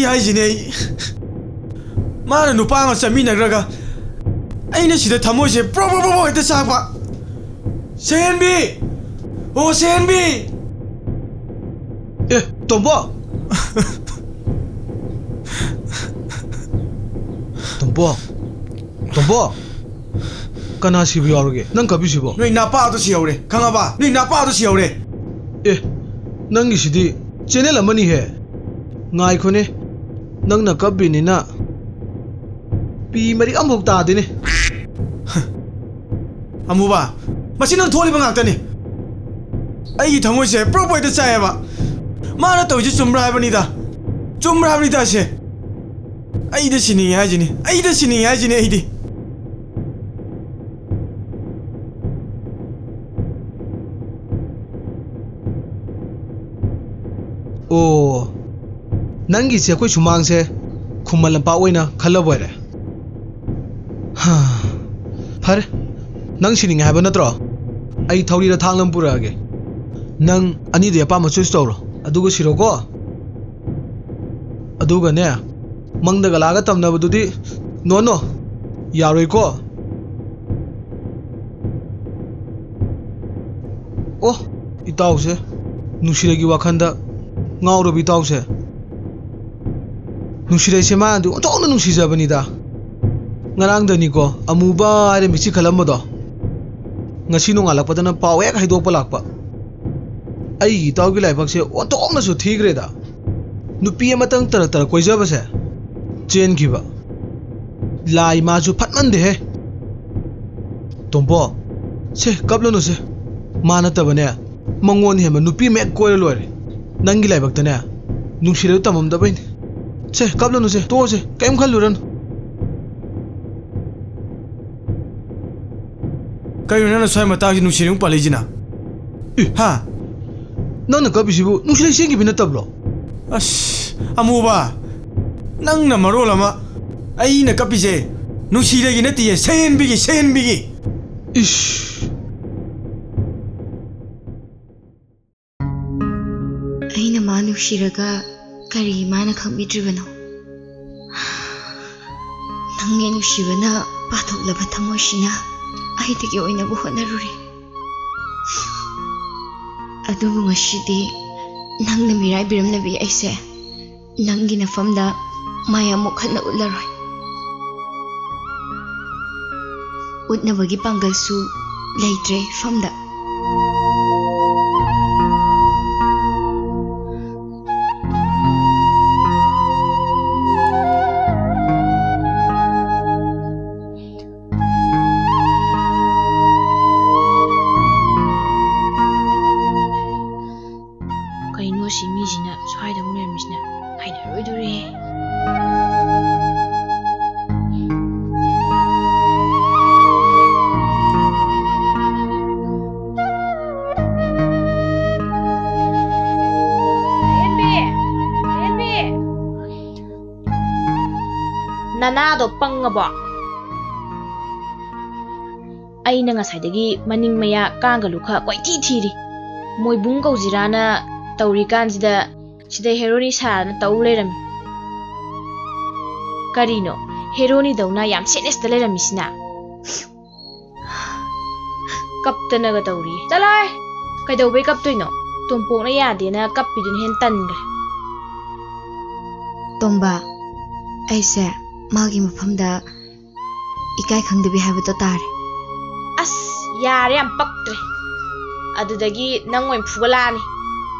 हाइजिने माना नुपा अमा चमीनग्रगा अइना सिदा थमोइसे प्रो प्रो प्रो हेक्ता सागपा सेनबी ओ सेनबी ए तोम्बो तोम्बो कना सिबु यारोगे नंग कबि सिबो नोइ नापा तो सियौरे खंगाबा नोइ नापा तो सियौरे ए नंगी सिदी चैनल अमनी है ngai khone nang na kab bini na pi mari amhok ta dine amuba machine nang tholi bangak tani ai thamoi se pro boy da chai ba ma na tawji chumra ha bani da se ai da sini ai di oh नंगी से कोई सुमांग से खुमल पाओइना खल्ला बोरे हा फर नंग sinning हाबा नत्रो आई थौरी रा थांगलम पुरागे नंग अनि दे पा म चूज तौरो अदुगो सिरोको अदुगा ने मंगदगा लागा तमनबदुदी no यारोइको O इताउसे नुसिरेगी वाखंदा ngauro bitause Nushire se ma du to nu si jabani da ngarang da ni ko amuba re michi khalam do ngasi no ngalak padana paw ek haidok pa lakpa ai gi taw gi laibak se o to na su thigre da nupi amatang tar koi jaba se chen gi ba lai ma ju phatman de he tombo se kablo no se mana ta bane mangon he ma nupi me koi lore nangi laibak ta ne nushire tamam da bain से कब लो नुसे तो से cam खल लुरन कई ना सोय मता कि नुसिरिंग पालेजिना हा नंग न कबि सिबु नुसिले सेंगी बिना तबलो अस अमुबा नंग न मरोल अमा आई न कपिजे नुसिरेगी नतिये सेनबिगी इश आई न मा नुसिरगा करी माना खंबिद्रिबनो नंगे नुसिबना पाथोकलबा थमोसिना आइदगी ओइनाबु होनारुरे अदुबु ngasidi nangna mirai biramnabi aise nangi nafamda maya mokhanna ularoi utnabagi pangalsu leitre famda Simizina swayda unermisna haina roidure Enbi Nanado pangabo aina ngasaidagi maning maya kangalukha kwaiti thiri moibung kaujirana Tauri kanjida sida heroni sana tauleram Karino heroni dauna yam senes taleram misna Kaptana ga tauri Talai Kaidau bai kaptoino Tompok na yade na kapidun hen tangre Tomba Aise Magi mafamda Ikai khangdabi haibata tare As yare yam paktre Adudagi nangwen fugalani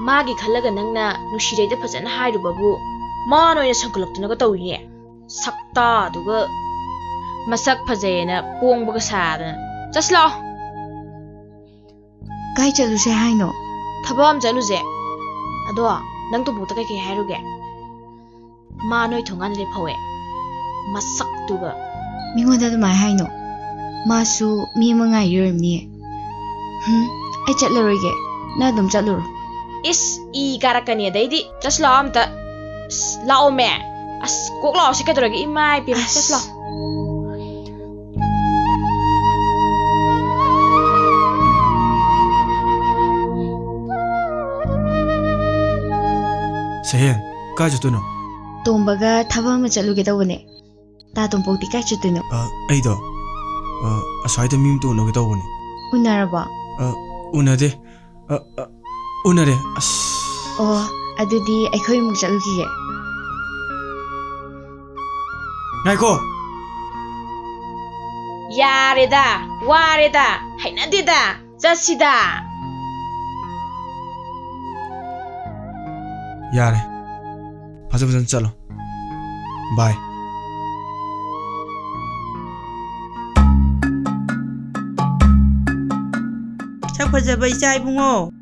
Magi khalaga nangna nushireda fajana hairubabu mano ina sankalaktunaga tawriye sakta aduga masak fajayena pongbaga sadana jasla kai chaluse haino thabam jaluje ado nang to buta kai hairuge manoi thongan le phawe masak tuga mingoda dumai haino masu mi mangai yormni ai chatlaroige na dum chatluro Is I karakani daidi just la amta lao me as kok lao si kaduragi imai pi just la Sahen, kai chuttuino? Tombaga thaba ama chatluge tawbane. Ta tompokti kai chuttuino? Aido aswaida mim tu noge tawbane. Unaraba? Unade. Unare. As. Oh, adudi aikhoi muk chatluge. Ngaiko. Yareda, wareda, hainadida, chatsida. Yare. Fazan chalo. Bye. sak fajaba icha ibungo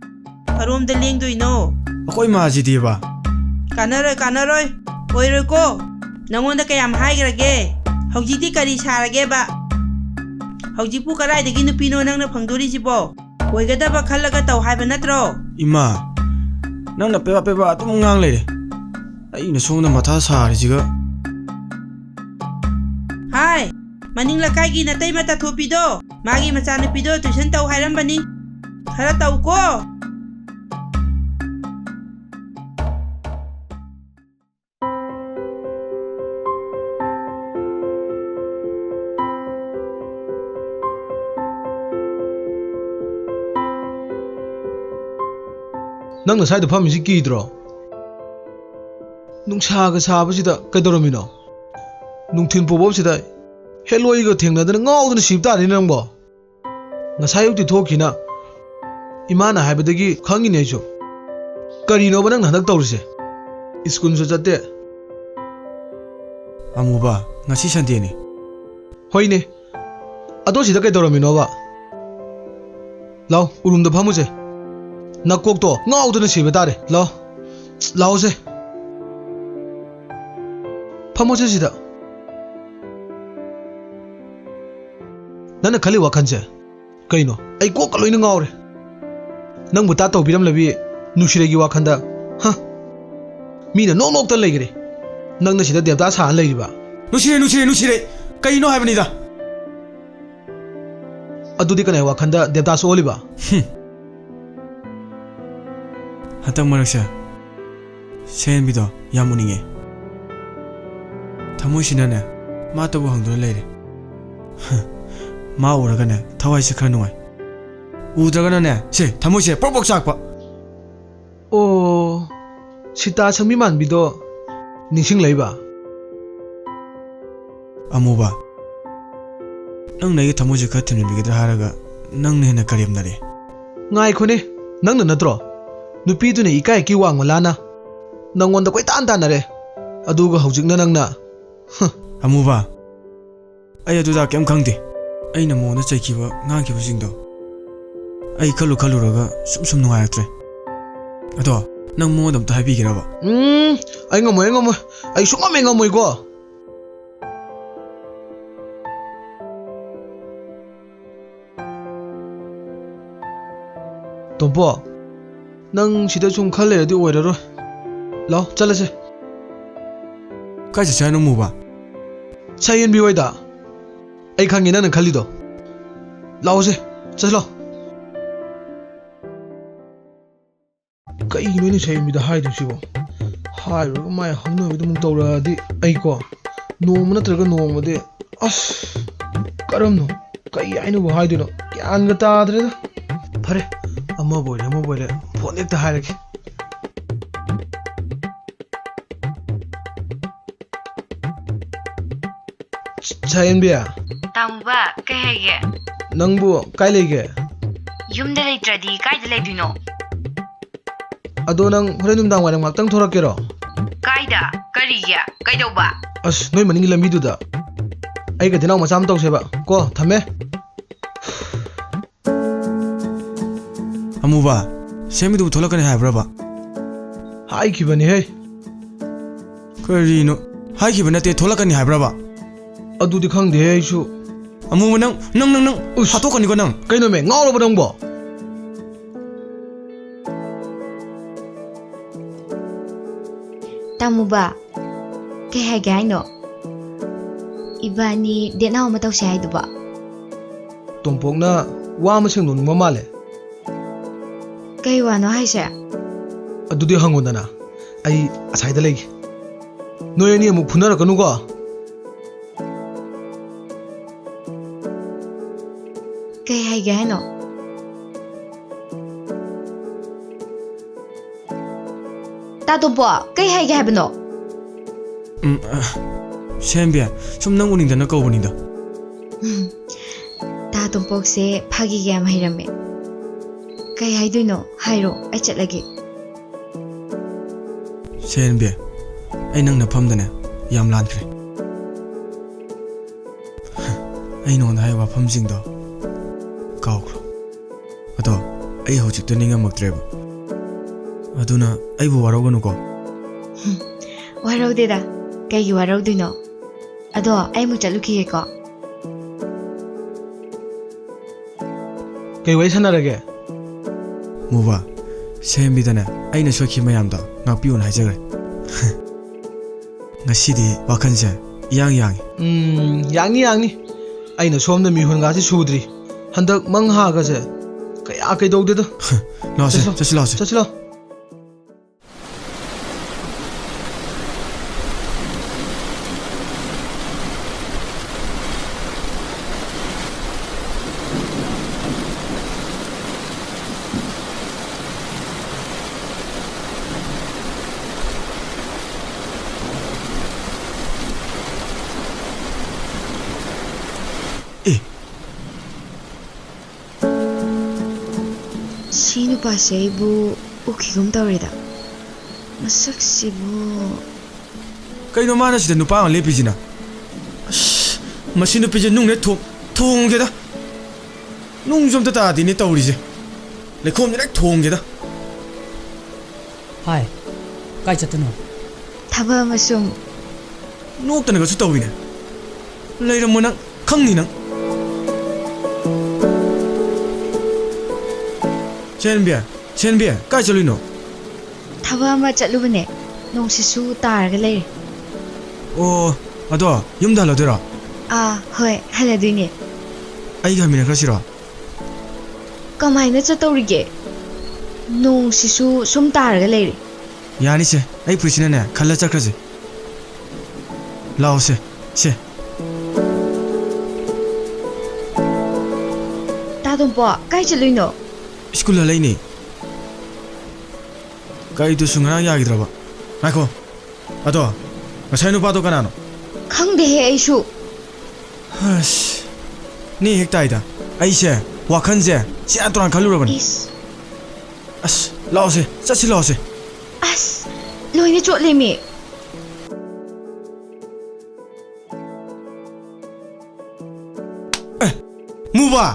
karom da lengdoino Akoi ma ji diba. kanaroi oiroi ko nangonda kayam haigrage hojiti kari sarage ba hojipu karai dagi nupino nangna phangdori jibo oigadaba khallaga taw haiba natro Ima. Nang na pepa atum ngang leire. Ai na song na matha sari jiga. hai maning lakai gi natai mata thopido magi macha nupido tuition taw hairambani khara taw ko Nang nasai da famisi kidro. Nungsaga sabasida kaidoramino. Nungthin pobobsida heloi ga thengnadana ngawdana siptari nangbo. Ngasai ukti thokina. Imana haibadagi khangine aicho. Karino ba nang hanak tawrise. Iskun su chatte. Amuba, ngasi Sunday ni. Hoine. Ado sida kaidoramino ba. Law urumda phamuse. Nakok to ngawdana sibetare. Law se. Phamuse sida. Nana khali wakhanse. Kaino ai ko kaloina ngawre. Nang buta to biram labi nushiregi wakhanda. Ha. Mina nok ta legre. Nang na sida devta sa leiba. Nushire. Kaino haibani da. Adudi kanai wakhanda devta so oliba. Hatang maraksa. Sen bido yamuninge. Thamoi sinane ma tabu hangduna leire. Ma uragane thawai se khara nungai. Udragana ne se thamoi se pok chakpa. Oh. Sita sangmi man bido ningsing leiba. Amuba. Nang nai thamoi se kha thimne bigidra haraga nang ne na kariyam nare. Ngai khone nang na natro. Nupi tu ne ikai ki wang malana. Nangonda koi tan re. Aduga hojikna nangna. Amuba. Ai adu da kem khangde. Ai na mo na chaikiba ngakiba jingdo. Ai khalu raga sum nungaire. Ado nang mo dam ta habi giraba. Ai ngamoy. Ai sungam ngamoy ko. Tompo. Nang sida chung khale di oiraro. Law chalase. Kai se chanu muba. Sayen bi oida. Ai khangi nang khalido. Law se. Chalo. Kai no ni sayen bi da hai du sibo. Hai ro mai hangno bi dum tawra di ai ko. No mana traga no mo de. As. Karam no. Kai ai no hai du no. Kyan ga ta dre da. Phare. Amma boile. Phone ekta hairake. Sayen biya. Tamuba, kay hege? Nangbu kai lege? Yumda leitradi, kaida leidino? Ado nang horen numdang warang maktang thorakero? Kaida, kariya, kaidauba? As noi maningi lambi da. Ai ka dinang masam tawseba. Ko thame. Amuba. Semi du tholakane haibraba. Hai khibani he. Karino. Hai khibana te tholakane haibraba. Adu di khang de he su. Amuba nang hatokani ko nang. Kaino me ngawlo ba nangbo. Tamuba, kay hege aino? Ibani denaw mataw si hai duba. Tompok na wa masang nun mamale. Kay wano hai siya? Adu di hangon na. ꯑꯩ ꯑꯁꯥꯏꯗ ꯂꯩꯒꯦ ꯅꯣꯏ ꯑꯅꯤ ꯑꯃꯨꯛ ꯐꯨꯅꯔꯛꯀꯅꯨꯀꯣ ꯀꯩ ꯍꯥꯏꯒꯦ ꯍꯥꯏꯅꯣ ꯇꯥꯇꯣꯝꯄꯣ ꯀꯩ ꯍꯥꯏꯒꯦ ꯍꯥꯏꯕꯅꯣ ꯁꯦꯝꯕꯤ ꯁꯨꯝ ꯅꯪ ꯎꯅꯤꯡꯗꯅ ꯀꯧꯕꯅꯤꯗ ꯇꯥꯇꯣꯝꯄꯣꯛꯁꯦ ꯐꯥꯒꯤꯒ ꯌꯥꯝ ꯍꯩꯔꯝꯃꯦ ꯀꯩ ꯍꯥꯏꯗꯣꯏꯅꯣ ꯍꯥꯏꯔꯣ ꯑꯩ ꯆꯠꯂꯒꯦ ꯁꯦꯝꯕꯤ ꯑꯩ ꯅꯪ ꯅꯐꯝꯗꯅꯦ ꯌꯥꯝ ꯂꯥꯟꯈ꯭ꯔꯦ ꯑꯩ ꯅꯉꯣꯟꯗ ꯍꯥꯏꯕ ꯋꯥꯐꯝꯁꯤꯡꯗꯣ ꯀꯥꯎꯈ꯭ꯔꯣ ꯑꯗꯣ ꯑꯩ ꯍꯧꯖꯤꯛꯇ ꯅꯤꯡꯉꯝꯃꯛꯇ꯭ꯔꯦꯕ ꯑꯗꯨꯅ ꯑꯩꯕꯨ ꯋꯥꯔꯧꯒꯅꯨꯀꯣ ꯋꯥꯔꯧꯗꯦꯗ ꯀꯩꯒꯤ ꯋꯥꯔꯧꯗꯣꯏꯅꯣ ꯑꯗꯣ ꯑꯩ ꯑꯃꯨꯛ ꯆꯠꯂꯨꯈꯤꯒꯦꯀꯣ ꯀꯩ ꯋꯥꯔꯤ ꯁꯥꯟꯅꯔꯒꯦ ꯃꯨꯕꯥ ꯁꯦꯝꯕꯤꯗꯅꯦ ꯑꯩꯅ ꯁꯣꯏꯈꯤꯕ ꯃꯌꯥꯝꯗꯣ ꯉꯥꯛꯄꯤꯌꯨꯅ ꯍꯥꯏꯖꯈ꯭ꯔꯦ ꯉꯁꯤꯗꯤ ꯋꯥꯈꯜꯁꯦ ꯏꯌꯥꯡ ꯌꯥꯡꯉꯤ ꯌꯥꯡꯅꯤ ꯌꯥꯡꯅꯤ ꯑꯩꯅ ꯁꯣꯝꯗ ꯃꯤꯍꯨꯟꯒꯥꯁꯤ ꯁꯨꯗ꯭ꯔꯤ ꯍꯟꯗꯛ ꯃꯪ ꯍꯥꯒꯁꯦ ꯀꯌꯥ ꯀꯩꯗꯧꯗꯦꯗ ꯂꯥꯛꯁꯦ ꯆꯠꯁꯤ ꯂꯥꯛꯁꯦ ꯆꯠꯁꯤ ꯂꯥꯎ ꯁꯤ ꯅꯨꯄꯥꯁꯦ ꯑꯩꯕꯨ ꯎꯈꯤꯒꯨꯝ ꯇꯧꯔꯦꯗ ꯃꯁꯛꯁꯤꯕꯨ ꯀꯩꯅꯣ ꯃꯥꯅ ꯁꯤꯗ ꯅꯨꯄꯥ ꯑꯃ ꯂꯦꯞꯄꯤꯁꯤꯅ ꯑꯁ ꯃꯁꯤ ꯅꯨꯄꯤꯁꯦ ꯅꯨꯡꯅꯦ ꯊꯣꯡꯒꯦꯗ ꯅꯨꯡꯁꯨ ꯑꯝꯇ ꯇꯥꯗꯦꯅꯦ ꯇꯧꯔꯤꯁꯦ ꯂꯩꯈꯣꯝ ꯗꯥꯏꯔꯦꯛ ꯊꯣꯡꯒꯦꯗ ꯍꯥꯏ ꯀꯥꯏ ꯆꯠꯇꯅꯣ ꯊꯕꯛ ꯑꯃ ꯁꯨꯝ ꯅꯣꯛꯇꯅꯒꯁꯨ ꯇꯧꯋꯤꯅꯦ ꯂꯩꯔꯝꯃꯣ ꯅꯪ ꯈꯪꯅꯤ ꯅꯪ ꯁꯦꯟꯕꯤ ꯀꯥꯏ ꯆꯠꯂꯨꯏꯅꯣ ꯊꯕꯛ ꯑꯃ ꯆꯠꯂꯨꯕꯅꯦ ꯅꯣꯡꯁꯤꯁꯨ ꯇꯥꯔꯒ ꯂꯩꯔꯦ ꯑꯣ ꯑꯗꯣ ꯌꯨꯝꯗ ꯍꯜꯂꯗꯣꯏꯔꯣ ꯍꯣꯏ ꯍꯜꯂꯗꯣꯏꯅꯦ ꯑꯩꯒ ꯍꯟꯃꯤꯟꯅꯈ꯭ꯔꯁꯤꯔꯣ ꯀꯃꯥꯏꯅ ꯆꯠꯇꯧꯔꯤꯒꯦ ꯅꯣꯡꯁꯤꯁꯨ ꯁꯨꯝ ꯇꯥꯔꯒ ꯂꯩꯔꯦ ꯌꯥꯅꯤꯁꯦ ꯑꯩ ꯐꯨꯔꯤꯠꯁꯤꯅꯅꯦ ꯈꯜꯂ ꯆꯠꯈ꯭ꯔꯁꯤ ꯂꯥꯛꯑꯣ ꯁꯦ ꯇꯥꯇꯣꯝꯄꯣ ꯀꯥꯏ ꯆꯠꯂꯨꯏꯅꯣ ꯁ꯭ꯀꯨꯜ ꯍꯜꯂꯛꯏꯅꯦ ꯀꯩꯗꯨꯁꯨ ꯉꯔꯥꯡ ꯌꯥꯈꯤꯗ꯭ꯔꯕ ꯉꯥꯏꯈꯣ ꯑꯗꯣ ꯉꯁꯥꯏ ꯅꯨꯄꯥꯗꯣ ꯀꯅꯥꯅꯣ ꯈꯪꯗꯦꯍꯦ ꯑꯩꯁꯨ ꯑꯁ ꯅꯦ ꯍꯦꯛ ꯇꯥꯏꯗ ꯑꯩꯁꯦ ꯋꯥꯈꯜꯁꯦ ꯁꯦꯔꯥꯟ ꯇꯨꯔꯥꯟ ꯈꯜꯂꯨꯔꯕꯅꯤ ꯏꯁ ꯑꯁ ꯂꯥꯛꯑꯣꯁꯦ ꯆꯠꯁꯤ ꯂꯥꯛꯑꯣꯁꯦ ꯑꯁ ꯂꯣꯏꯅ ꯆꯣꯠꯂꯦꯃꯤ ꯃꯨꯕꯥ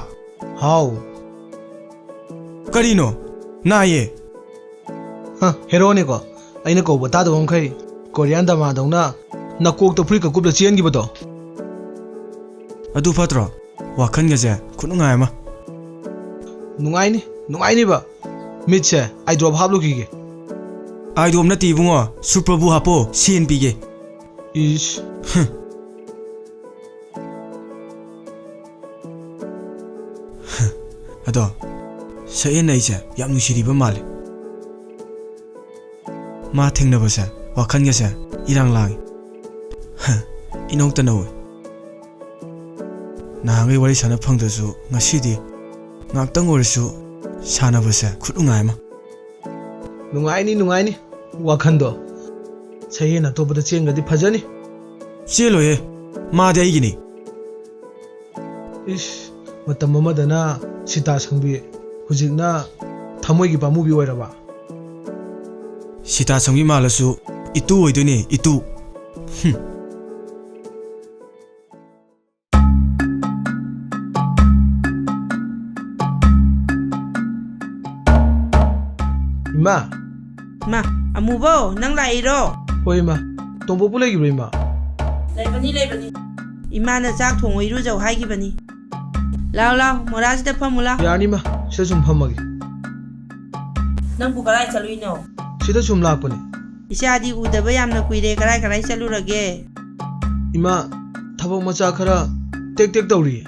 ꯍꯥꯎ ꯀꯔꯤꯅꯣ ꯅꯥꯏꯌꯦ ꯍꯦꯔꯣꯅꯤꯀꯣ ꯑꯩꯅ ꯀꯧꯕ ꯇꯥꯗꯕ ꯃꯈꯩ ꯀꯣꯔꯤꯌꯥꯟ ꯗ꯭ꯔꯃꯥꯗꯧꯅ ꯅꯀꯣꯛꯇ ꯐꯨꯔꯤꯠꯀ ꯀꯨꯞꯂ ꯆꯦꯟꯈꯤꯕꯗꯣ ꯑꯗꯨ ꯐꯠꯇ꯭ꯔꯣ ꯋꯥꯈꯜꯒꯁꯦ ꯈꯨꯅꯨꯡꯉꯥꯏ ꯑꯃ ꯅꯨꯡꯉꯥꯏꯅꯤꯕ ꯃꯤꯠꯁꯦ ꯑꯥꯏꯗ꯭ꯔꯣꯞ ꯍꯥꯞꯂꯨꯈꯤꯒꯦ ꯑꯥꯏꯗꯣꯞ ꯅꯠꯇꯦ ꯏꯕꯨꯡꯉꯣ ꯁꯨꯄ꯭ꯔꯚꯨ ꯍꯥꯞꯄꯣ ꯁꯦꯟ ꯄꯤꯒꯦ ꯏꯁ ꯑꯗꯣ ꯁꯛꯍꯦꯟ ꯑꯩꯁꯦ ꯌꯥꯝ ꯅꯨꯡꯁꯤꯔꯤꯕ ꯃꯥꯜꯂꯦ ꯃꯥ ꯊꯦꯡꯅꯕꯁꯦ ꯋꯥꯈꯜꯒꯁꯦ ꯏꯔꯥꯡ ꯂꯥꯡꯉꯤ ꯏꯅꯧꯇ ꯅꯧꯏ ꯅꯍꯥꯟꯒꯩ ꯋꯥꯔꯤ ꯁꯥꯟꯅ ꯐꯪꯗ꯭ꯔꯁꯨ ꯉꯁꯤꯗꯤ ꯉꯥꯛꯇꯪ ꯑꯣꯏꯔꯁꯨ ꯁꯥꯟꯅꯕꯁꯦ ꯈꯨꯅꯨꯡꯉꯥꯏ ꯑꯃ ꯅꯨꯡꯉꯥꯏꯅꯤ ꯋꯥꯈꯟꯗꯣ ꯁꯍꯦꯟ ꯑꯇꯣꯞꯄꯗ ꯆꯦꯟꯒ꯭ꯔꯗꯤ ꯐꯖꯅꯤ ꯆꯦꯜꯂꯣꯏꯍꯦ ꯃꯥꯗꯤ ꯑꯩꯒꯤꯅꯤ ꯏꯁ ꯃꯇꯝ ꯑꯃꯗꯅ ꯁꯤꯇꯥ ꯁꯪꯕꯤ ꯍꯧꯖꯤꯛꯅ ꯊꯃꯣꯏꯒꯤ ꯄꯥꯝꯃꯨꯕꯤ ꯑꯣꯏꯔꯕ ꯁꯤꯇꯥ ꯁꯪꯕꯤ ꯃꯥꯜꯂꯁꯨ ꯏꯇꯨ ꯑꯣꯏꯗꯣꯏꯅꯦ ꯏꯇꯨ ꯏꯃꯥ ꯑꯃꯨꯕꯣ ꯅꯪ ꯂꯥꯛꯏꯔꯣ ꯍꯣꯏ ꯏꯃꯥ ꯇꯣꯝꯄꯣꯛꯄꯨ ꯂꯩꯈꯤꯕ꯭ꯔꯣ ꯏꯃꯥ ꯂꯩꯕꯅꯤ ꯏꯃꯥꯅ ꯆꯥꯛ ꯊꯣꯡꯉꯣ ꯏꯔꯨꯖꯧ ꯍꯥꯏꯈꯤꯕꯅꯤ ꯂꯥꯎ ꯃꯣꯔꯥꯁꯤꯗ ꯐꯝꯃꯨ ꯂꯥꯎ ꯌꯥꯔꯅꯤ ꯏꯃꯥ ꯁꯤꯗ ꯁꯨꯝ ꯐꯝꯃꯒꯦ ꯅꯪꯕꯨ ꯀꯗꯥꯏ ꯆꯠꯂꯨꯏꯅꯣ ꯁꯤꯗ ꯁꯨꯝ ꯂꯥꯛꯄꯅꯦ ꯏꯆꯥꯗꯤ ꯎꯗꯕ ꯌꯥꯝꯅ ꯀꯨꯏꯔꯦ ꯀꯗꯥꯏ ꯆꯠꯂꯨꯔꯒꯦ ꯏꯃꯥ ꯊꯕꯛ ꯃꯆꯥ ꯈꯔ ꯇꯦꯛ ꯇꯧꯔꯤꯌꯦ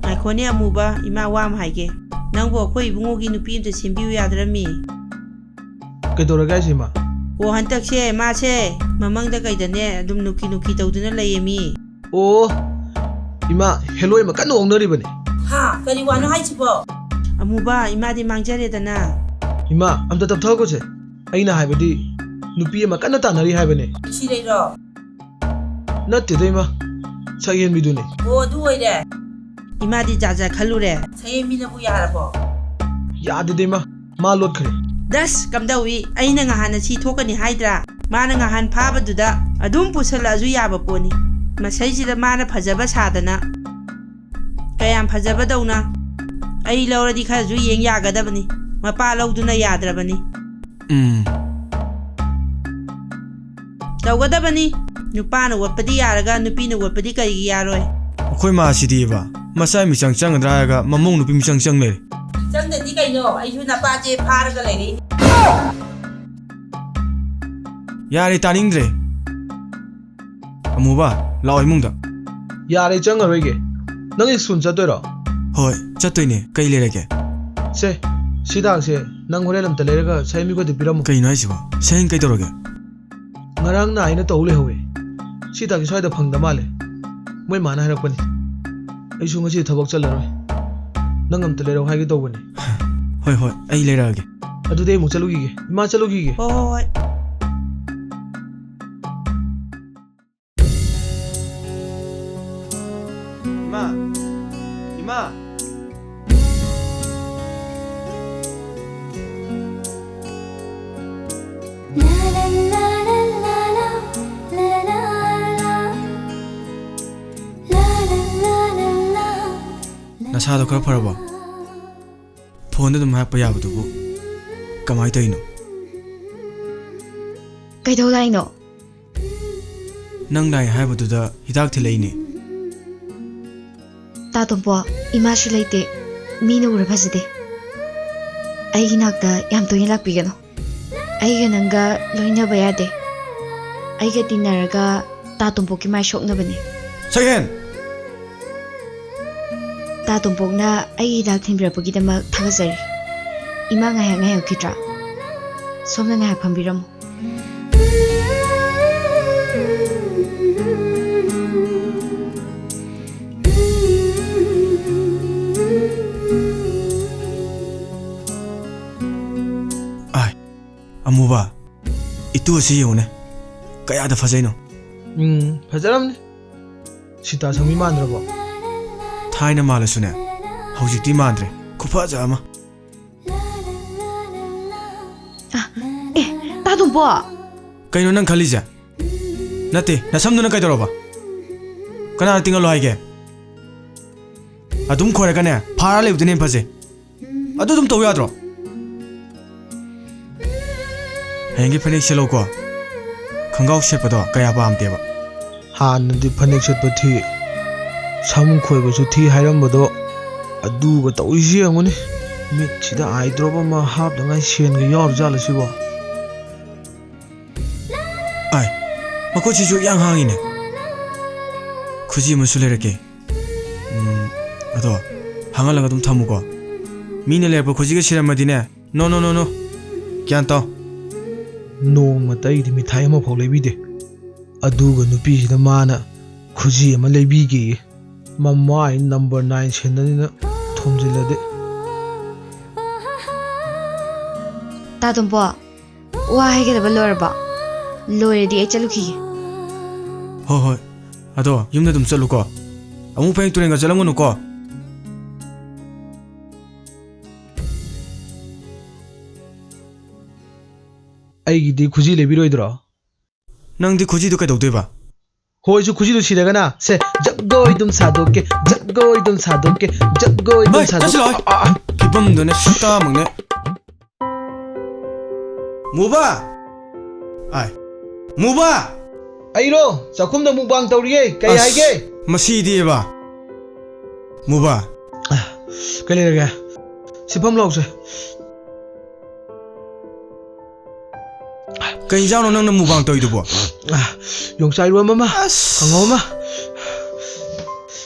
ꯉꯥꯏꯈꯣꯅꯦ ꯑꯃꯨꯕ ꯏꯃꯥ ꯋꯥ ꯑꯃ ꯍꯥꯏꯒꯦ ꯅꯪꯕꯨ ꯑꯩꯈꯣꯏ ꯏꯕꯨꯡꯉꯣꯒꯤ ꯅꯨꯄꯤ ꯑꯃꯇ ꯁꯦꯝꯕꯤꯌꯨ ꯌꯥꯗ꯭ꯔꯃꯤ ꯀꯩꯗꯧꯔꯒꯦ ꯍꯥꯏꯁꯦ ꯏꯃꯥ ꯑꯣ ꯍꯟꯇꯛꯁꯦ ꯃꯥꯁꯦ ꯃꯃꯪꯗ ꯀꯩꯗꯅꯦ ꯑꯗꯨꯝ ꯅꯨꯀꯤ ꯇꯧꯗꯨꯅ ꯂꯩꯌꯦꯃꯤ ꯑꯣ 이마 헬로이 막 깐노 엉너리버네 하 그리 와노 하이치보 아무바 이마디 망자레다나 이마 암다 답타고세 아이나 하이버디 누피 막 깐나 따나리 하이버네 시레로 나때도 이마 사이엔 미두네 오 누워이래 이마디 자자 칼루래 사이엔미나부 야라보 야데데 이마 말롯 그래 다스 감다위 아이나 ngahanna 시 토카니 하이드라 마나 ngahan 파바두다 아둠 부살라주 야바 포니 마사이지다 마나 파자바 사다나 kayam phajabadawna ai lawradi khaju yeng yagadabani mapa lawduna yadrabani tawgadabani nupana wapadi yaraga nupina wapadi kaygi yaroi ꯑꯩꯈꯣꯏ ꯃꯥꯁꯤꯗꯤꯕ ꯃꯆꯥ ꯃꯤꯆꯪ ꯆꯪꯒꯗ꯭ꯔꯥ ꯍꯥꯏꯔꯒ ꯃꯃꯧ ꯅꯨꯄꯤ ꯃꯤꯆꯪ ꯆꯪ ꯂꯩꯔꯦ ꯆꯪꯗꯗꯤ ꯀꯩꯅꯣ ꯑꯩꯁꯨ ꯅꯄꯥꯁꯦ ꯐꯥꯔꯒ ꯂꯩꯔꯦꯅꯤ ꯌꯥꯔꯦ ꯇꯥꯅꯤꯡꯗ꯭ꯔꯦ ꯑꯃꯨꯕ ꯂꯥꯛꯑꯣ ꯏꯃꯨꯡꯗ 야래 짱어로이게 너희 순 쩌더라 ꯍꯣꯏ ꯆꯠꯇꯣꯏꯅꯦ ꯀꯩ ꯂꯩꯔꯒꯦ 세 시당세 난 호레 람다 레가 사이미고데 비라모 ꯀꯩꯅꯣ ꯍꯥꯏꯁꯤꯕꯣ ꯁꯦꯡ ꯀꯩꯗꯧꯔꯒꯦ ngarang na aina tawle howe sida ki swaida phangda male moi mana harakpani ai su ngasi thabak chalaroi nangam ta lero haigi tawbani ꯍꯣꯏ ꯍꯣꯏ ꯑꯩ ꯂꯩꯔꯛꯑꯒꯦ adude mu chalugige ima chalugige ꯍꯣꯏ 이마 이마 나사도 그럴 뻔해봐 폰도 좀 해봐 야부두고 까마이 떠이노 ꯀꯩꯗꯧꯂꯥꯏꯅꯣ ꯅꯪ ꯅꯥꯏ ꯍꯥꯏꯕꯗꯨꯗ ꯍꯤꯗꯥꯛ ꯊꯤꯜꯂꯛꯏꯅꯦ ꯇꯥꯇꯣꯝꯄꯣ ꯏꯃꯥꯁꯨ ꯂꯩꯇꯦ ꯃꯤꯅ ꯎꯔ ꯐꯖꯗꯦ ꯑꯩꯒꯤ ꯅꯥꯛꯇ ꯌꯥꯝ ꯇꯣꯏꯅ ꯂꯥꯛꯄꯤꯒꯅꯨ ꯑꯩꯒ ꯅꯪꯒ ꯂꯣꯏꯅꯕ ꯌꯥꯗꯦ ꯑꯩꯒ ꯇꯤꯟꯅꯔꯒ ꯇꯥꯇꯣꯝꯄꯣꯛꯀꯤ ꯃꯥꯏ ꯁꯣꯛꯅꯕꯅꯦ ꯁꯒꯦꯟ ꯇꯥꯇꯣꯝꯄꯣꯛꯅ ꯑꯩꯒꯤ ꯍꯤꯗꯥꯛ ꯊꯤꯟꯕꯤꯔꯛꯄꯒꯤꯗꯃꯛ ꯊꯥꯒꯠꯆꯔꯤ ꯏꯃꯥ ꯉꯥꯏꯍꯥꯛ ꯉꯥꯏꯍꯧꯈꯤꯗ꯭ꯔꯥ ꯁꯣꯝꯅ ꯉꯥꯏꯍꯥꯛ ꯐꯝꯕꯤꯔꯝꯃꯨ ꯑꯃꯨꯕ ꯏꯇꯨ ꯑꯁꯤ ꯌꯦꯡꯉꯨꯅꯦ ꯀꯌꯥꯗ ꯐꯖꯩꯅꯣ fajaramne sita sangmi mandrabo ꯊꯥꯏꯅ ꯃꯥꯜꯂꯁꯨꯅꯦ ꯍꯧꯖꯤꯛꯇꯤ ꯃꯥꯟꯗ꯭ꯔꯦ ꯈꯨꯐꯖ ꯑꯃ ꯇꯥꯇꯣꯝꯄꯣ ꯀꯩꯅꯣ ꯅꯪ ꯈꯜꯂꯤꯁꯦ ꯅꯠꯇꯦ ꯅꯁꯝꯗꯨꯅ ꯀꯩꯗꯧꯔꯕ ꯀꯅꯥꯅ ꯇꯤꯡꯍꯜꯂꯣ ꯍꯥꯏꯒꯦ ꯑꯗꯨꯝ ꯈꯣꯏꯔꯒꯅꯦ ꯐꯥꯔ ꯂꯩꯕꯗꯨꯅ ꯍꯦꯟꯅ ꯐꯖꯩ ꯑꯗꯨ ꯑꯗꯨꯝ ꯇꯧ ꯌꯥꯗ꯭ꯔꯣ ꯍꯌꯦꯡꯒꯤ ꯐꯅꯦꯛ ꯁꯦꯠꯂꯣꯀꯣ ꯈꯪꯒꯥꯎ ꯁꯦꯠꯄꯗꯣ ꯀꯌꯥ ꯄꯥꯝꯗꯦꯕ ꯍꯥꯟꯅꯗꯤ ꯐꯅꯦꯛ ꯁꯦꯠꯄ ꯊꯤ ꯁꯝ ꯈꯣꯏꯕꯁꯨ ꯊꯤ ꯍꯥꯏꯔꯝꯕꯗꯣ ꯑꯗꯨꯒ ꯇꯧꯔꯤꯁꯤ ꯌꯦꯡꯉꯨꯅꯤ ꯃꯤꯠꯁꯤꯗ ꯑꯥꯏ ꯗ꯭ꯔꯣꯞ ꯑꯃ ꯍꯥꯞꯅꯉꯥꯏ ꯁꯦꯟꯒ ꯌꯥꯎꯔꯖꯥꯠꯂ ꯁꯤꯕꯣ ꯑꯥꯏ ꯃꯈꯨꯠꯁꯤꯁꯨ ꯌꯥꯝ ꯍꯥꯡꯉꯤꯅꯦ ꯈꯨꯖꯤ ꯑꯃꯁꯨ ꯂꯩꯔꯛꯀꯦ ꯑꯗꯣ ꯍꯥꯡꯍꯜꯂꯒ ꯑꯗꯨꯝ ꯊꯝꯃꯨꯀꯣ ꯃꯤꯅ ꯂꯩꯔꯛꯄ ꯈꯨꯖꯤꯒ ꯁꯤꯔꯝꯃꯗꯤꯅꯦ ꯅꯣ ꯅꯣ ꯅꯣ ꯅꯣ ꯒ꯭ꯌꯥꯟ ꯇꯥꯎ ꯅꯣꯡꯃꯇ ꯑꯩꯗꯤ ꯃꯤꯊꯥꯏ ꯑꯃꯐꯥꯎ ꯂꯩꯕꯤꯗꯦ ꯑꯗꯨꯒ ꯅꯨꯄꯤꯁꯤꯗ ꯃꯥꯅ ꯈꯨꯖꯤ ꯑꯃ ꯂꯩꯕꯤꯒꯦ ꯃꯃꯥꯏ ꯅꯝꯕꯔ 9 ꯁꯦꯟꯅꯅꯤꯅ ꯊꯣꯝꯖꯤꯜꯂꯗꯤ ꯇꯥꯇꯣꯝꯄꯣ ꯋꯥ ꯍꯥꯏꯒꯗꯕ ꯂꯣꯏꯔꯕꯣ ꯂꯣꯏꯔꯗꯤ ꯑꯩ ꯆꯠꯂꯨꯈꯤꯒꯦ ꯍꯣꯏ ꯍꯣꯏ ꯑꯗꯣ ꯌꯨꯝꯗ ꯑꯗꯨꯝ ꯆꯠꯂꯨꯀꯣ ꯑꯃꯨꯛ ꯐꯌꯦꯡ ꯇꯨꯔꯦꯟꯒ ꯆꯠꯂꯝꯒꯅꯨꯀꯣ ꯑꯩꯒꯤꯗꯤ ꯈꯨꯖꯤ ꯂꯩꯕꯤꯔꯣꯏꯗ꯭ꯔꯣ ꯅꯪꯗꯤ ꯈꯨꯖꯤꯗꯨ ꯀꯩꯗꯧꯗꯣꯏꯕ ꯍꯣꯏꯁꯨ ꯈꯨꯖꯤꯗꯨ ꯁꯤꯔꯒꯅ ꯁꯦ ꯖꯒꯣꯏ ꯑꯗꯨꯝ ꯁꯥꯗꯣꯛꯀꯦ ꯖꯒꯣꯏ ꯑꯗꯨꯝ ꯁꯥꯗꯣꯛꯀꯦ ꯖꯒꯣꯏ ꯑꯗꯨꯝ ꯆꯠꯁꯤꯜꯂꯣ ꯐꯤꯕꯝꯗꯨꯅꯦ ꯁꯛꯇꯥꯃꯛꯅꯦ ꯃꯨꯕꯥ ꯑꯥꯏ ꯃꯨꯕꯥ ꯑꯩꯔꯣ ꯆꯥꯛꯈꯨꯝꯗ ꯃꯨꯛꯕꯥꯡ ꯇꯧꯔꯤꯌꯦ ꯀꯩ ꯍꯥꯏꯒꯦ ꯃꯁꯤꯗꯤꯕ ꯃꯨꯕꯥ ꯀꯩ ꯂꯩꯔꯒꯦ ꯁꯤꯐꯝ ꯂꯥꯎꯁꯦ ꯀꯩ ꯏꯟꯖꯥꯡꯅꯣ ꯅꯪꯅ ꯃꯨꯛꯕꯥꯡ ꯇꯧꯔꯤꯗꯨꯕꯣ ꯌꯣꯡꯆꯥꯛ ꯏꯔꯣꯟꯕ ꯑꯃ ꯀꯥꯡꯍꯧ ꯑꯃ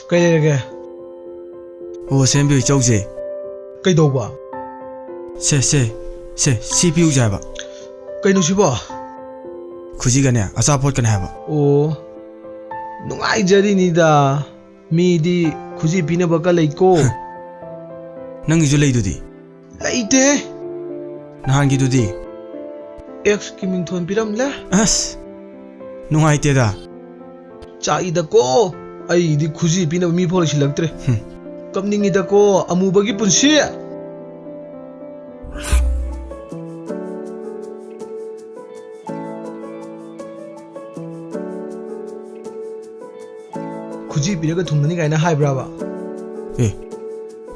ꯀꯩ ꯂꯩꯔꯒꯦ ꯑꯣ ꯁꯦꯝꯕꯤꯌꯨ ꯏꯆꯧꯁꯦ ꯀꯩꯗꯧꯕ ꯁꯦ ꯁꯤ ꯄꯤꯌꯨꯁꯦ ꯍꯥꯏꯕ ꯀꯩꯅꯣ ꯁꯤꯕꯣ ꯈꯨꯖꯤꯒꯅꯦ ꯑꯆꯥꯄꯣꯠꯀꯅꯦ ꯍꯥꯏꯕ ꯑꯣ ꯅꯨꯡꯉꯥꯏꯖꯔꯤꯅꯤꯗ ꯃꯤꯗꯤ ꯈꯨꯖꯤ ꯄꯤꯅꯕꯒ ꯂꯩꯀꯣ ꯅꯪꯒꯤꯁꯨ ꯂꯩꯗꯨꯗꯤ ꯂꯩꯇꯦ ꯅꯍꯥꯟꯒꯤꯗꯨꯗꯤ ꯑꯦꯛꯁꯀꯤ ꯃꯤꯡꯊꯣꯟ ꯄꯤꯔꯝꯂꯦ ꯑꯁ ꯅꯨꯡꯉꯥꯏꯇꯦꯗ ꯆꯥꯛꯏꯗꯀꯣ ꯑꯩꯗꯤ ꯈꯨꯖꯤ ꯄꯤꯅꯕ ꯃꯤ ꯐꯥꯎ ꯂꯩꯁꯤꯜꯂꯛꯇ꯭ꯔꯦ ꯀꯞꯅꯤꯡꯉꯤꯗꯀꯣ ꯑꯃꯨꯕꯒꯤ ꯄꯨꯟꯁꯤ ꯈꯨꯖꯤ ꯄꯤꯔꯒ ꯊꯨꯡꯅꯅꯤ ꯀꯥꯏꯅ ꯍꯥꯏꯕ꯭ꯔꯥꯕ ꯑꯦ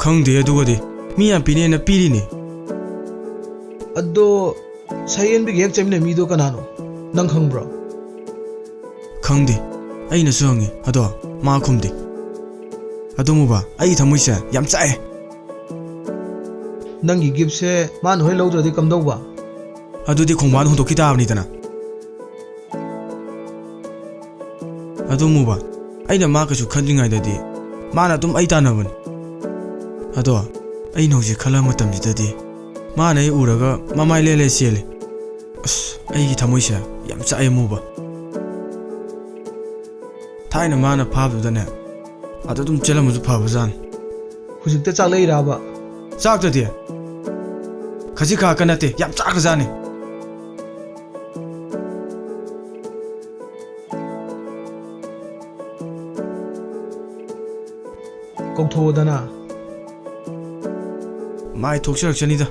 ꯈꯪꯗꯦ ꯑꯗꯨꯒꯗꯤ ꯃꯤ ꯌꯥꯝ ꯄꯤꯅꯦꯅ ꯄꯤꯔꯤꯅꯤ ꯑꯗꯣ ꯁꯌꯦꯟꯕꯤꯒ ꯍꯦꯛ ꯆꯠꯃꯤꯟꯅ ꯃꯤꯗꯣ ꯀꯅꯥꯅꯣ ꯅꯪ ꯈꯪꯕ꯭ꯔꯣ ꯈꯪꯗꯦ ꯑꯩꯅꯁꯨ ꯍꯪꯉꯤ ꯑꯗꯣ ꯃꯥ ꯈꯨꯝꯗꯦ ꯑꯗꯨꯃꯨꯕ ꯑꯩ ꯊꯃꯣꯏꯁꯦ ꯌꯥꯝ ꯆꯥꯛꯑꯦ ꯅꯪꯒꯤ ꯒꯤꯐꯁꯦ ꯃꯥꯅ ꯍꯣꯏ ꯂꯧꯗ꯭ꯔꯗꯤ ꯀꯝꯗꯧꯕ ꯑꯗꯨꯗꯤ ꯈꯣꯡꯕꯥꯟ ꯍꯨꯟꯗꯣꯛꯈꯤ ꯇꯥꯕꯅꯤꯗꯅ ꯑꯗꯨꯃꯨꯕ ꯑꯩꯅ ꯃꯥ ꯀꯩꯁꯨ ꯈꯟꯗ꯭ꯔꯤꯉꯩꯗꯗꯤ ꯃꯥꯅ ꯑꯗꯨꯝ ꯑꯩ ꯇꯥꯟꯅꯕꯅꯤ ꯑꯗꯣ ꯑꯩꯅ ꯍꯧꯖꯤꯛ ꯈꯜꯂ ꯃꯇꯝꯁꯤꯗꯗꯤ ꯃꯥꯅ ꯑꯩ ꯎꯔꯒ ꯃꯃꯥꯏ ꯂꯦꯜꯂꯦ ꯆꯦꯜꯂꯤ ꯑꯁ ꯑꯩꯒꯤ ꯊꯃꯣꯏꯁꯦ ꯌꯥꯝ ꯆꯥꯛꯑꯦ ꯃꯨꯕ ꯊꯥꯏꯅ ꯃꯥꯅ ꯐꯥꯕꯗꯨꯗꯅꯦ ꯑꯗꯨ ꯑꯗꯨꯝ ꯆꯦꯜꯂꯝꯃꯁꯨ ꯐꯕꯖꯥꯠꯅꯤ ꯍꯧꯖꯤꯛꯇ ꯆꯥꯛꯂꯛꯏꯔꯕ ꯆꯥꯛꯇꯗꯤ ꯈꯖꯤꯛ ꯈꯔꯥꯛꯀ ꯅꯠꯇꯦ ꯌꯥꯝ ꯆꯥꯛꯈ꯭ꯔꯖꯥꯠꯅꯤ ꯀꯧꯊꯣꯛꯑꯣꯗꯅ ꯃꯥꯏ ꯊꯣꯛꯆꯔꯛꯆꯅꯤꯗ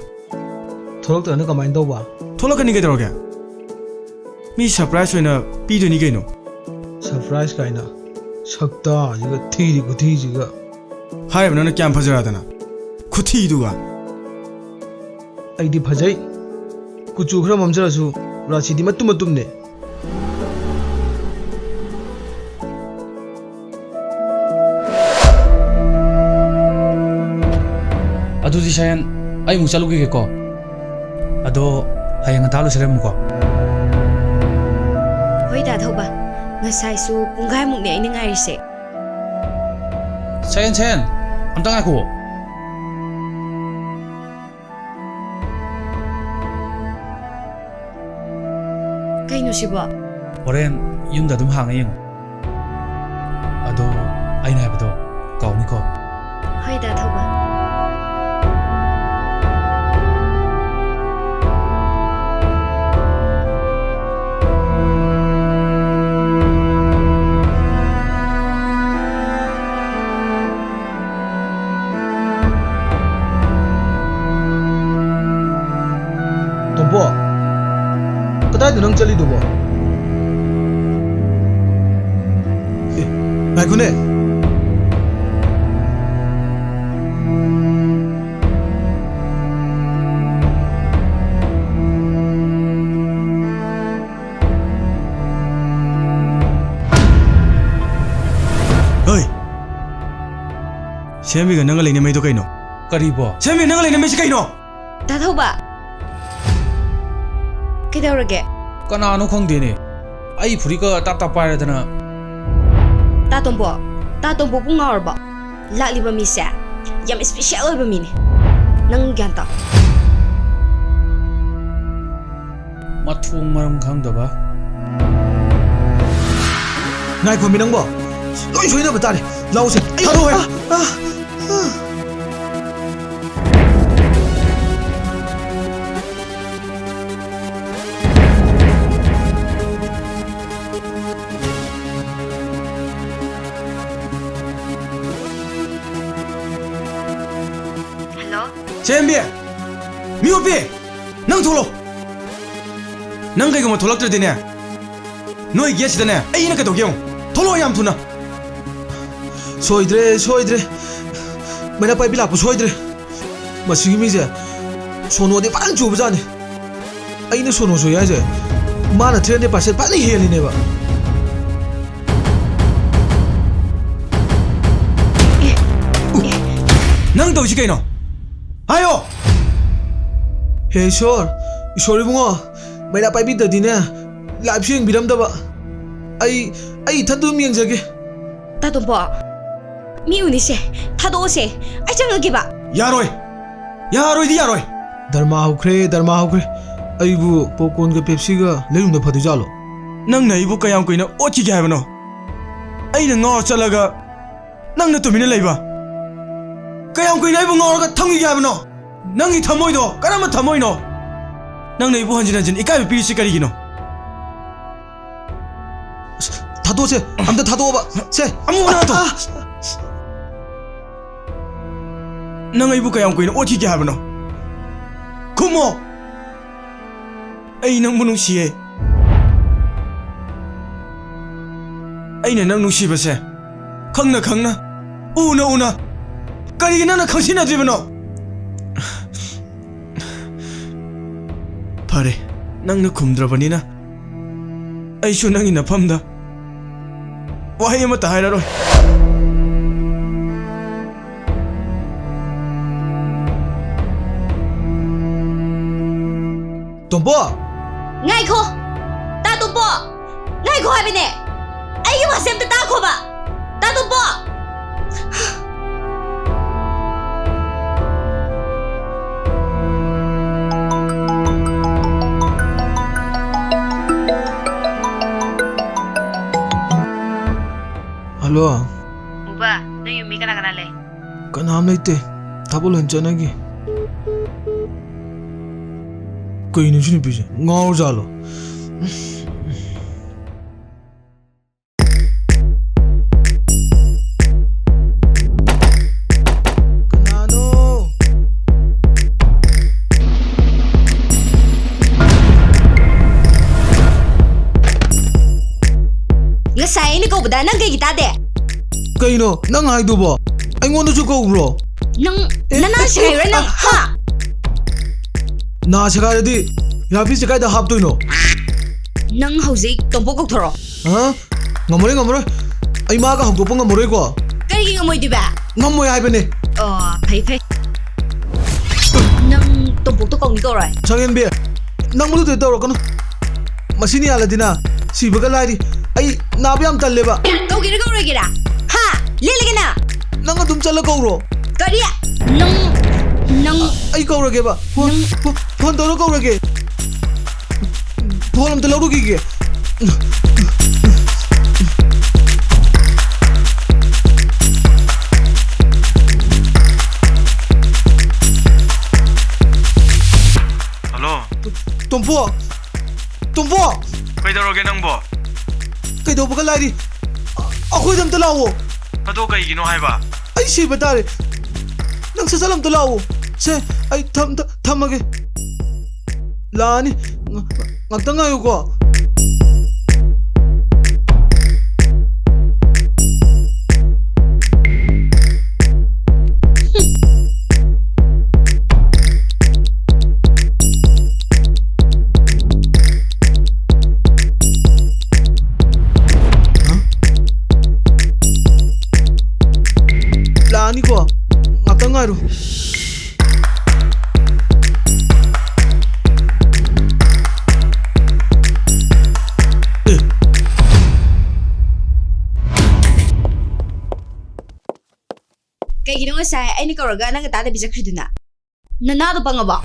ꯊꯣꯛꯂꯛꯇ꯭ꯔꯒꯅ ꯀꯃꯥꯏꯅ ꯇꯧꯕ ꯊꯣꯛꯂꯛꯀꯅꯤ ꯀꯩꯗꯧꯔꯒꯦ ꯃꯤ ꯁꯔꯄ꯭ꯔꯥꯏꯖ ꯑꯣꯏꯅ ꯄꯤꯗꯣꯏꯅꯤ ꯀꯩꯅꯣ ꯁꯔꯄ꯭ꯔꯥꯏꯖ ꯀꯥꯏꯅ ꯁꯛꯇꯥꯁꯤꯒ ꯊꯤꯔꯤ ꯈꯨꯊꯤꯁꯤꯒ ꯍꯥꯏꯔꯤꯕ ꯅꯪꯅ ꯀꯌꯥꯝ ꯐꯖꯔꯗꯅ ꯈꯨꯊꯤꯗꯨꯒ ꯑꯩꯗꯤ ꯐꯖꯩ ꯀꯨꯆꯨ ꯈꯔ ꯃꯝꯖꯔꯁꯨ ꯔꯥꯁꯤꯗꯤ ꯃꯇꯨꯝ ꯃꯇꯨꯝꯅꯦ ꯑꯗꯨꯗꯤ ꯁꯌꯦꯟ ꯑꯩ ꯑꯃꯨꯛ ꯆꯠꯂꯨꯈꯤꯒꯦꯀꯣ ꯑꯗꯣ ꯍꯌꯦꯡ ꯉꯟꯇꯥ ꯂꯣꯏꯁꯤꯜꯂꯝꯃꯨꯀꯣ ꯍꯣꯏ ꯗꯥ ꯊꯧꯕ ꯉꯁꯥꯏꯁꯨ ꯄꯨꯡꯈꯥꯏꯃꯨꯛꯅꯦ ꯑꯩꯅ ꯉꯥꯏꯔꯤꯁꯦ ꯁꯌꯦꯟ ꯑꯝꯇ ꯉꯥꯏꯈꯣ ꯀꯩꯅꯣ ꯁꯤꯕꯣ ꯍꯣꯔꯦꯟ ꯌꯨꯝꯗ ꯑꯗꯨꯝ ꯍꯥꯡꯉ ꯌꯦꯡꯉꯨ ꯑꯗꯣ ꯑꯩꯅ ꯍꯥꯏꯕꯗꯣ ꯀꯥꯎꯅꯤꯀꯣ ꯍꯣꯏ ꯗꯥ ꯊꯧꯕ ꯇꯣꯝꯄꯣ ꯀꯗꯥꯏꯗ ꯅꯪ ꯆꯠꯂꯤꯗꯨꯕꯣ ꯉꯥꯏꯈꯣꯅꯦ ꯍꯣꯏ ꯁꯦꯝꯕꯤꯒ ꯅꯪꯒ ꯂꯩꯅꯃꯩꯗꯣ ꯀꯩꯅꯣ ꯀꯔꯤꯕꯣ ꯁꯦꯝꯕꯤꯒ ꯅꯪꯒ ꯂꯩꯅꯃꯩꯁꯤ ꯀꯩꯅꯣ ꯗꯥ ꯊꯧꯕ ꯀꯩꯗꯧꯔꯒꯦ ꯀꯅꯥꯅꯣ ꯈꯪꯗꯦꯅꯦ ꯑꯩ ꯐꯨꯔꯤꯠꯀ ꯇꯥꯞ ꯇꯥꯞ ꯄꯥꯏꯔꯗꯅ ꯇꯥ ꯇꯣꯝꯕꯣ ꯄꯨꯡ ꯉꯥꯎꯔꯕꯣ ꯂꯥꯛꯂꯤꯕ ꯃꯤꯁꯦ ꯌꯥꯝ ꯏꯁꯄꯤꯁꯦꯜ ꯑꯣꯏꯕ ꯃꯤꯅꯦ ꯅꯪ ꯒ꯭ꯌꯥꯟ ꯇꯥꯎ ꯃꯊꯣꯡ ꯃꯔꯝ ꯈꯪꯗꯕ ꯉꯥꯏꯈꯣꯃꯤ ꯅꯪꯕꯣ ꯂꯣꯏ ꯁꯣꯏꯅꯕ ꯇꯥꯔꯦ ꯂꯥꯎꯁꯦ ꯊꯥꯗꯣꯛꯑꯣ ꯍꯜꯂꯣ ꯁꯦꯝꯕꯤ ꯃꯤꯑꯣꯠꯄꯤ ꯅꯪ ꯊꯣꯛꯂꯛꯑꯣ ꯅꯪ ꯀꯩꯒꯨꯝꯕ ꯊꯣꯛꯂꯛꯇ꯭ꯔꯗꯤꯅꯦ ꯅꯣꯏ ꯒꯦꯠꯁꯤꯗꯅꯦ ꯑꯩꯅ ꯀꯩꯗꯧꯒꯦ ꯌꯦꯡꯉꯨ ꯊꯣꯛꯂꯛꯑꯣ ꯌꯥꯝ ꯊꯨꯅ ꯁꯣꯏꯗ꯭ꯔꯦ ꯃꯩꯅ ꯄꯥꯏꯕꯤ ꯂꯥꯛꯄ ꯁꯣꯏꯗ꯭ꯔꯦ ꯃꯁꯤꯒꯤ ꯃꯤꯁꯦ ꯁꯣꯅꯣꯗꯤ ꯐꯖꯅ ꯆꯨꯕꯖꯥꯠꯅꯤ ꯑꯩꯅ ꯁꯣꯅꯣ ꯆꯨꯏ ꯍꯥꯏꯁꯦ ꯃꯥꯅ 300% ꯐꯖꯅ ꯍꯦꯜꯂꯤꯅꯦꯕ ꯅꯪ ꯇꯧꯏꯁꯤ ꯀꯩꯅꯣ ꯍꯥꯏꯌꯣ ꯍꯦ ꯏꯁꯣꯔ ꯏꯕꯨꯡꯉꯣ ꯃꯩꯅ ꯄꯥꯏꯕꯤꯗ꯭ꯔꯗꯤꯅꯦ ꯂꯥꯏꯚꯁꯨ ꯌꯦꯡꯕꯤꯔꯝꯗꯕ ꯑꯩ ꯏꯊꯟꯇ ꯑꯗꯨꯝ ꯌꯦꯡꯖꯒꯦ ꯇꯥ ꯇꯣꯝꯕꯣ ꯃꯤ ꯎꯅꯤꯁꯦ ꯊꯥꯗꯣꯛꯑꯣꯁꯦ ꯑꯩ ꯆꯪꯉꯒꯦꯕ ꯌꯥꯔꯣꯏꯗꯤ ꯌꯥꯔꯣꯏ ꯙꯔꯃꯥ ꯍꯧꯈ꯭ꯔꯦ ꯑꯩꯕꯨ ꯄꯣꯞꯀꯣꯔꯟꯒ ꯄꯦꯞꯁꯤꯒ ꯂꯩꯔꯨꯝꯗ ꯐꯗꯣꯏꯖꯥꯠꯂꯣ ꯅꯪꯅ ꯑꯩꯕꯨ ꯀꯌꯥꯝ ꯀꯨꯏꯅ ꯑꯣꯠꯈꯤꯒꯦ ꯍꯥꯏꯕꯅꯣ ꯑꯩꯅ ꯉꯥꯎꯔ ꯆꯠꯂꯒ ꯅꯪꯅ ꯇꯨꯃꯤꯟꯅ ꯂꯩꯕ ꯀꯌꯥꯝ ꯀꯨꯏꯅ ꯑꯩꯕꯨ ꯉꯥꯎꯔꯒ ꯊꯝꯈꯤꯒꯦ ꯍꯥꯏꯕꯅꯣ ꯅꯪꯒꯤ ꯊꯃꯣꯏꯗꯣ ꯀꯔꯝꯕ ꯊꯃꯣꯏꯅꯣ ꯅꯪꯅ ꯑꯩꯕꯨ ꯍꯟꯖꯤꯟ ꯍꯟꯖꯤꯟ ꯏꯀꯥꯏꯕ ꯄꯤꯔꯤꯁꯤ ꯀꯔꯤꯒꯤꯅꯣ ꯊꯥꯗꯣꯛꯑꯣ ꯁꯦ ꯑꯝꯇ ꯊꯥꯗꯣꯛꯑꯣꯕ ꯁꯦ ꯑꯃꯨꯛ ꯅꯥꯗꯣ ꯅꯪ ꯑꯩꯕꯨ ꯀꯌꯥꯝ ꯀꯨꯏꯅ ꯑꯣꯠꯈꯤꯒꯦ ꯍꯥꯏꯕꯅꯣ ꯈꯨꯝꯃꯣ ꯑꯩ ꯅꯪꯕꯨ ꯅꯨꯡꯁꯤꯌꯦ ꯑꯩꯅ ꯅꯪ ꯅꯨꯡꯁꯤꯕꯁꯦ ꯈꯪꯅ ꯈꯪꯅ ꯎꯅ ꯎꯅ ꯀꯔꯤꯒꯤ ꯅꯪꯅ ꯈꯪꯁꯤꯟꯅꯗ꯭ꯔꯤꯕꯅꯣ ꯐꯔꯦ ꯅꯪꯅ ꯈꯨꯝꯗ꯭ꯔꯕꯅꯤꯅ ꯑꯩꯁꯨ ꯅꯪꯒꯤ ꯅꯐꯝꯗ ꯋꯥꯍꯩ ꯑꯃꯠꯇ ꯍꯥꯏꯔꯔꯣꯏ ꯇꯣꯝꯄꯣ ꯉꯥꯏꯈꯣ ꯇꯥ ꯇꯣꯝꯄꯣ ꯉꯥꯏꯈꯣ ꯍꯥꯏꯕꯅꯦ ꯑꯩꯒꯤ ꯋꯥꯁꯦ ꯑꯝꯇ ꯇꯥꯈꯣꯕ ꯇꯥ ꯇꯣꯝꯄꯣ ꯍꯜꯂꯣ ꯃꯨꯕꯥ ꯅꯣꯏ ꯌꯨꯝ ꯃꯤ ꯀꯅꯥ ꯀꯅꯥ ꯂꯩ ꯀꯅꯥꯝ ꯂꯩꯇꯦ ꯊꯕꯛ ꯂꯣꯏ ꯆꯠꯅꯒꯤ ꯀꯩꯅꯣ ꯁꯤ ꯅꯨꯄꯤꯁꯦ ꯉꯥꯎꯔꯖꯥꯠꯂꯣ ꯀꯅꯥꯅꯣ ꯉꯁꯥꯏ ꯑꯩꯅ ꯀꯧꯕꯗ ꯅꯪ ꯀꯩꯒꯤ ꯇꯥꯗꯦ ꯀꯩꯅꯣ ꯅꯪ ꯍꯥꯏꯗꯨꯕꯣ ꯑꯩꯉꯣꯟꯗꯁꯨ ꯀꯧꯕ꯭ꯔꯣ ꯅꯪ ꯅꯅꯥ ꯁꯤꯒꯥꯏꯔꯣꯏ ꯅꯪ ꯍꯥ ꯅꯥ ꯁꯦꯒꯥꯏꯔꯗꯤ ꯏꯌꯥꯔꯄꯤꯁꯁꯦ ꯀꯥꯏꯗ ꯍꯥꯞꯇꯣꯏꯅꯣ ꯅꯪ ꯍꯧꯖꯤꯛ ꯇꯣꯝꯄꯣ ꯀꯧꯊꯣꯔꯛꯑꯣ ꯍꯥ ꯉꯝꯃꯔꯣꯏ ꯑꯩ ꯃꯥꯒ ꯍꯧꯗꯣꯛꯄ ꯉꯝꯃꯔꯣꯏꯀꯣ ꯀꯔꯤꯒꯤ ꯉꯝꯃꯣꯏꯗꯣꯏꯕ ꯉꯝꯃꯣꯏ ꯍꯥꯏꯕꯅꯦ ꯑꯣ ꯐꯩ ꯅꯪ ꯇꯣꯝꯄꯣꯛꯇꯣ ꯀꯧꯅꯤ ꯀꯧꯔꯣꯏ ꯁꯪꯍꯦꯟꯕꯤ ꯅꯪ ꯃꯗꯨꯗ ꯇꯧꯔꯛꯀꯅꯨ ꯃꯁꯤꯅ ꯌꯥꯜꯂꯗꯤꯅ ꯁꯤꯕꯒ ꯂꯥꯏꯔꯤ ꯑꯩ ꯅꯥꯕ ꯌꯥꯝ ꯇꯜꯂꯦꯕ ꯀꯧꯒꯦꯔꯥ ꯀꯧꯔꯣꯏꯒꯦꯔꯥ ꯍꯥ ꯂꯦꯜꯂꯒꯦꯅ ꯅꯪ ꯑꯗꯨꯝ ꯆꯠꯂ ꯀꯧꯔꯣ ꯀꯔꯤ ꯅꯪ ꯑꯩ ꯀꯧꯔꯒꯦꯕ ꯐꯣꯟ ꯇꯧꯔ ꯀꯧꯔꯒꯦ ꯐꯣꯟ ꯑꯝꯇ ꯂꯧꯔꯨꯈꯤꯒꯦ ꯍꯜꯂꯣ ꯇꯣꯝꯄꯣ ꯀꯩꯗꯧꯔꯒꯦ ꯅꯪꯕꯣ ꯀꯩꯗꯧꯕꯒ ꯂꯥꯏꯔꯤ ꯑꯩꯈꯣꯏꯗ ꯑꯝꯇ ꯂꯥꯛꯑꯣ ꯑꯗꯣ ꯀꯩꯒꯤꯅꯣ ꯍꯥꯏꯕ ꯑꯩ ꯁꯤꯕ ꯇꯥꯔꯦ ꯅꯪ ꯁꯠ ꯑꯝꯇ ꯂꯥꯛꯑꯣ ꯁꯦ ꯑꯩ ꯊꯝꯃꯒꯦ ꯂꯥꯛꯑꯅꯤ ꯉꯥꯛꯇꯪ ꯉꯥꯏꯌꯨꯀꯣ ꯂꯥꯛꯑꯅꯤꯀꯣ ꯉꯥꯛꯇꯪ ꯉꯥꯏꯔꯣ ꯀꯩꯒꯤꯅꯣ ꯉꯁꯥꯏ ꯑꯩꯅ ꯀꯧꯔꯒ ꯅꯪꯒ ꯇꯥꯗꯕꯤ ꯆꯠꯈ꯭ꯔꯤꯗꯨꯅ ꯅꯅꯥꯗꯣ ꯄꯪꯉꯕꯣ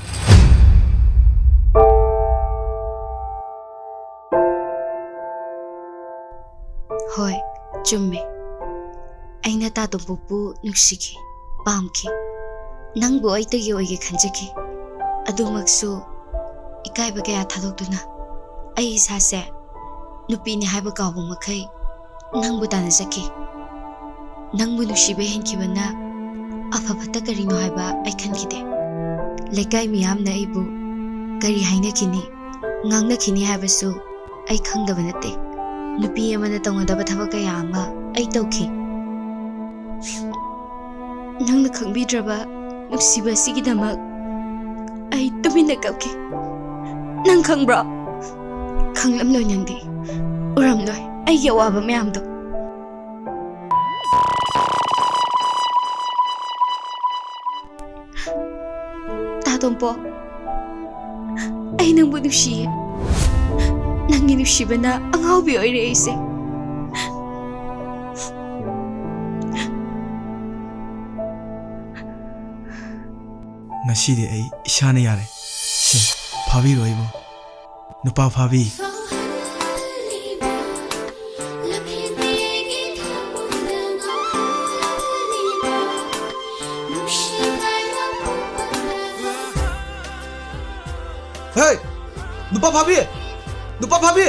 ꯍꯣꯏ ꯆꯨꯝꯃꯦ ꯑꯩꯅ ꯇꯥ ꯇꯣꯝꯄꯣꯛꯄꯨ ꯅꯨꯡꯁꯤꯈꯤ ꯄꯥꯝꯈꯤ ꯅꯪꯕꯨ ꯑꯩꯇꯒꯤ ꯑꯣꯏꯒꯦ ꯈꯟꯖꯈꯤ ꯑꯗꯨꯃꯛꯁꯨ ꯏꯀꯥꯏꯕ ꯀꯌꯥ ꯊꯥꯗꯣꯛꯇꯨꯅ ꯑꯩ ꯏꯁꯥꯁꯦ ꯅꯨꯄꯤꯅꯤ ꯍꯥꯏꯕ ꯀꯥꯎꯕ ꯃꯈꯩ ꯅꯪꯕꯨ ꯇꯥꯟꯅꯖꯈꯤ ꯅꯪꯕꯨ ꯅꯨꯡꯁꯤꯕ ꯍꯦꯟꯈꯤꯕꯅ ꯑꯐꯕꯇ ꯀꯔꯤꯅꯣ ꯍꯥꯏꯕ ꯑꯩ ꯈꯟꯈꯤꯗꯦ ꯂꯩꯀꯥꯏ ꯃꯤꯌꯥꯝꯅ ꯑꯩꯕꯨ ꯀꯔꯤ ꯍꯥꯏꯅꯈꯤꯅꯤ ꯉꯥꯡꯅꯈꯤꯅꯤ ꯍꯥꯏꯕꯁꯨ ꯑꯩ ꯈꯪꯗꯕ ꯅꯠꯇꯦ ꯅꯨꯄꯤ ꯑꯃꯅ ꯇꯧꯒꯗꯕ ꯊꯕꯛ ꯀꯌꯥ ꯑꯃ ꯑꯩ ꯇꯧꯈꯤ ꯅꯪꯅ ꯈꯪꯕꯤꯗ꯭ꯔꯕ ꯅꯨꯡꯁꯤꯕ ꯑꯁꯤꯒꯤꯗꯃꯛ ꯑꯩ ꯇꯨꯃꯤꯟꯅ ꯀꯞꯈꯤ ꯅꯪ ꯈꯪꯕ꯭ꯔꯣ ꯈꯪꯂꯝꯂꯣꯏ ꯅꯪꯗꯤ ꯎꯔꯝꯂꯣꯏ ꯑꯩꯒꯤ ꯑꯋꯥꯕ ꯃꯌꯥꯝꯗꯣ ꯇꯣꯝꯄꯣ ꯑꯩ ꯅꯪꯕꯨ ꯅꯨꯡꯁꯤꯌꯦ ꯅꯪꯒꯤ ꯅꯨꯡꯁꯤꯕꯅ ꯑꯉꯥꯎꯕꯤ ꯑꯣꯏꯔꯦ ꯑꯩꯁꯦ ꯉꯁꯤꯗꯤ ꯑꯩ ꯏꯁꯥꯅ ꯌꯥꯔꯦ ꯁꯦ ꯐꯥꯕꯤꯔꯣ ꯑꯩꯕꯨ ꯅꯨꯄꯥ ꯐꯥꯕꯤ Nupa Fabi! Nupa Fabi!